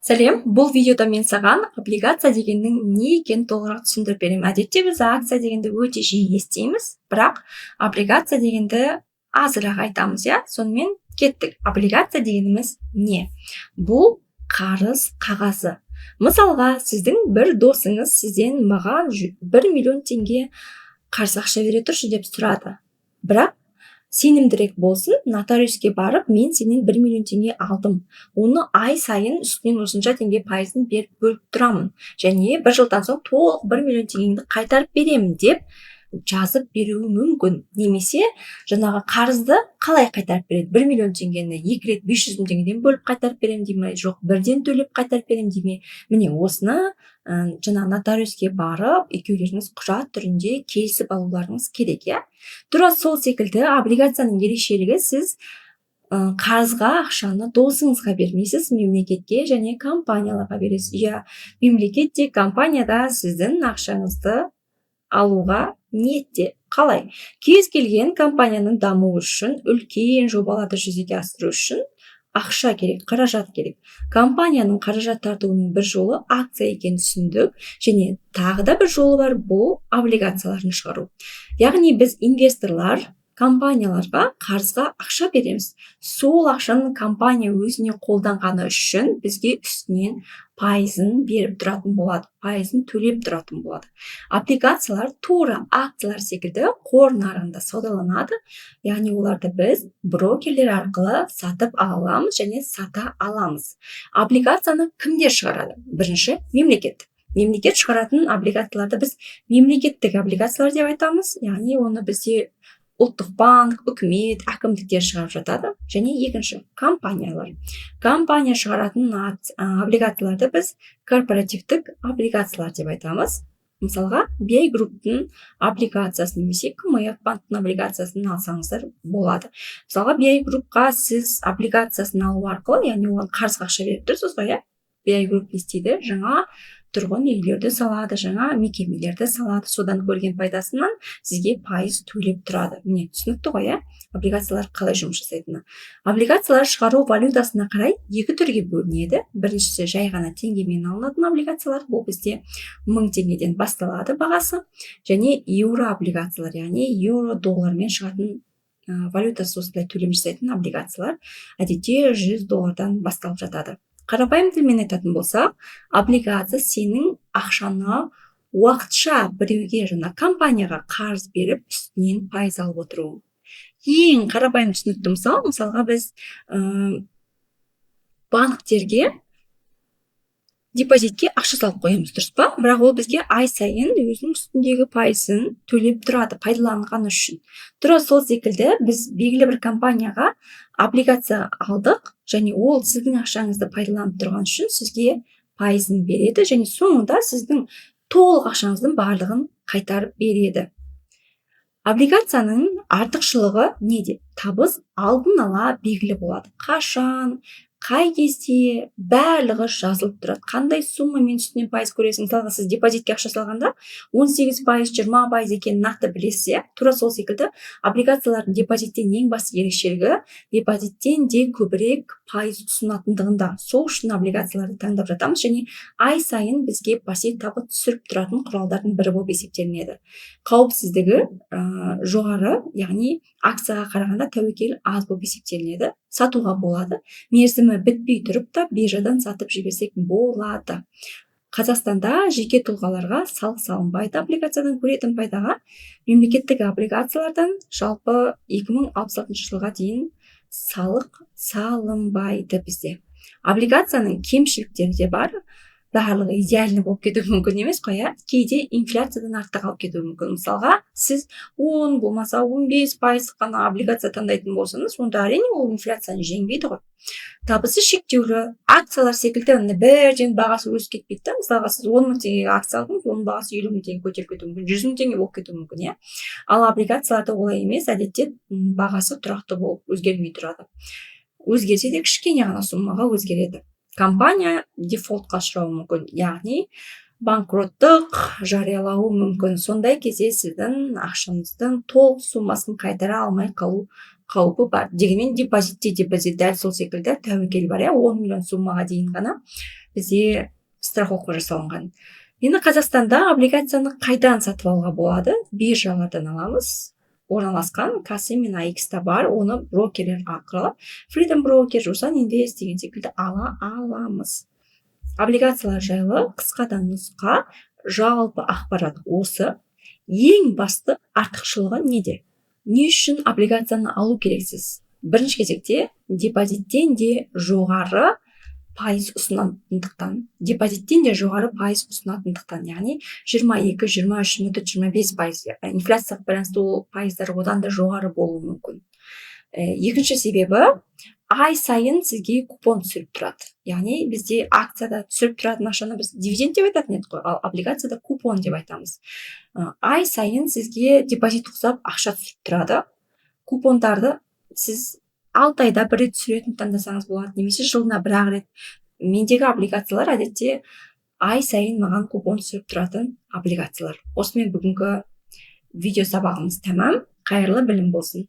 Сәлем, бұл видеода мен саған облигация дегеннің не екенін толығырақ түсіндіріп беремін. Әдетте біз акция дегенді өте жиі естиміз, бірақ облигация дегенді азырақ айтамыз, иә? Сонымен кеттік. Облигация дегеніміз не? Бұл қарыз қағазы. Мысалға, сіздің бір досыңыз сізден маған 1 миллион теңге қарыз ақша бере тұршы деп сұрады. Бірақ сенімдірек болсын, нотариуске барып, мен сенен 1 миллион теңге алдым. Оны ай сайын үстінен осынша теңге пайызын беріп бөліп тұрамын. Және бір жылдан соң толық 1 миллион теңгеңді қайтарып беремін деп жазып беруі мүмкін. Немесе жаңағы қарызды қалай қайтарып береді? 1 миллион теңгені 2 рет 500 мың теңгеден бөліп қайтарып беремін дей ме? Жоқ, бірден төлеп қайтарып беремін дей ме? Міне осыны жаңа нотариуске барып, екеулеріңіз құжат түрінде келісіп алуларыңыз керек, иә? Тура сол секілді облигацияның ерекшелігі, сіз қарызға ақшаны досыңызға бермейсіз, мемлекетке және компанияларға бересіз. Иә, мемлекет те, компания да сіздің ақшаңызды алуға ниетте. Қалай? Кез келген компанияның дамуы үшін, үлкен жобаларды жүзеге асыру үшін ақша керек, қаражат керек. Компанияның қаражат тартуының бір жолы акция екенін түсіндік, және тағы да бір жолы бар, бұл облигацияларын шығару. Яғни біз инвесторлар компанияларға қарызға ақша береміз. Сол ақшаны компания өзіне қолданғаны үшін бізге үстінен пайызын беріп тұратын болады, пайызын төлеп тұратын болады. Облигациялар тура акциялар секілді қор нарығында саудаланады, яғни оларды біз брокерлер арқылы сатып аламыз және сата аламыз. Облигацияны кімдер шығарады? Бірінші, мемлекет. Мемлекет шығаратын облигацияларды біз мемлекеттік облигациялар деп айтамыз, яғни оны бізде ұлттық банк, үкімет, әкімдіктер шығарып жатады. Және екінші, компаниялар. Компания шығаратын облигацияларды біз корпоративтік облигациялар деп айтамыз. Мысалға, BI Group'тың облигациясын немесе КМФ банктың облигациясын алсаңыздар болады. Мысалға, BI Group'қа сіз облигациясын алу арқылы, яғни оған қарызға ақша беріп тұрсыз ғой, иә? BI Group не істейді? Жаңа тұрғын үйлерді салады, жаңа мекемелерді салады. Содан көрген пайдасынан сізге пайыз төлеп тұрады. Міне, түсінікті ғой, иә? Облигациялар қалай жұмыс жасайтыны. Облигациялар шығару валютасына қарай екі түрге бөлінеді. Біріншісі, жай ғана теңгемен алынатын облигациялар, бұл бізде 1000 теңгеден басталады бағасы. Және еуро облигациялар, яғни еуро доллармен шығатын валютасы осындай төлем жасайтын облигациялар әдетте $100 басталып жатады. Қарапайым тілмен айтатын болсақ, облигация сенің ақшаны уақытша біреуге, жаңа компанияға қарыз беріп, үстінен пайыз алып отыру. Ең қарапайым түсінікті мысалға біз банктерге депозитке ақша салып қоямыз, дұрыс па? Бірақ ол бізге ай сайын өзінің үстіндегі пайызын төлеп тұрады, пайдаланған үшін. Тура сол секілді біз белгілі бір компанияға облигация алдық, және ол сіздің ақшаңызды пайдаланып тұрған үшін сізге пайызын береді, және соңында сіздің толық ақшаңыздың барлығын қайтарып береді. Облигацияның артықшылығы неде? Табыс алдын ала белгілі болады. Қашан, қай кезде барлығы жазылып тұрады. Қандай суммамен үстінен пайыз көресің? Мысалға, сіз депозитке ақша салғанда 18%, 20% екенін нақты білесіз. Тура сол секілді облигациялардың депозиттен ең басты ерекшелігі депозиттен де көбірек пайыз ұсынатындығында. Сол үшін облигацияларды таңдап жатамыз, және ай сайын бізге пассив табыс түсіріп тұратын құралдардың бірі болып есептелінеді. Қауіпсіздігі жоғары, яғни акцияға қарағанда тәуекел аз болып есептелінеді. Сатуға болады. Мерзімі бітпей тұрып та биржадан сатып жіберсек болады. Қазақстанда жеке тұлғаларға салық салынбайды. Облигациядан көретін пайдаға, мемлекеттік облигациялардан жалпы 2066 жылға дейін салық салынбайды бізде. Облигацияның кемшіліктері де бар. Барлығы идеальны болып кетуі мүмкін емес қой, иә? Кейде инфляциядан артық алып кетуі мүмкін. Мысалға, сіз 10 болмаса 15% қана облигация таңдайтын болсаңыз, онда әрине ол инфляцияны жеңбейді ғой. Табысы шектеулі акциялар секілді бірден бағасы өсіп кетпейді. Мысалға, сіз 10 мың теңгеге акция алдыңыз, оның бағасы 50 мың теңге көтеріп кетуі мүмкін, 100 мың теңге болып кетуі мүмкін, иә? Ал облигацияларда олай емес, әдетте бағасы тұрақты болып өзгермей тұрады. Өзгерсе де кішкене ғана суммаға өзгереді. Компания дефолтқа ұшырауы мүмкін, яғни банкроттық жариялауы мүмкін. Сондай кезде сіздің ақшаңыздың толық суммасын қайтара алмай қалу қаупі бар. Дегенмен депозитте дәл сол секілді тәуекел бар, 10 миллион суммаға дейін ғана бізде страховка жасалынған. Енді Қазақстанда облигацияны қайдан сатып алуға болады? Биржалардан аламыз. Орналасқан кассы мен AX-та бар, оны брокерлер арқылы Freedom Broker, Rusan Invest деген секілді ала аламыз. Облигациялар жайлы қысқадан нұсқа, жалпы ақпарат осы. Ең басты артықшылығы неде? Не үшін облигацияны алу керексіз? Бірінші кезекте депозиттен де жоғары пайыз ұсынатындықтан, яғни 22, 23, 25 пайыз, инфляцияға байланысты ол пайыздар одан да жоғары болуы мүмкін. Екінші себебі, ай сайын сізге купон түсіріп тұрады. Яғни бізде акцияда түсіріп тұратын ақшаны біз дивиденд деп айтатын едік қой, ал облигацияда купон деп айтамыз. Ай сайын сізге депозит ұқсап ақша түсіріп тұрады. Купондарды сіз 6 айда бір рет түсіретін таңдасаңыз болады, немесе жылына бір-ақ рет. Мендегі облигациялар әдетте ай сайын маған купон түсіріп тұратын облигациялар. Осымен бүгінгі видео сабағымыз тәмам. Қайырлы білім болсын.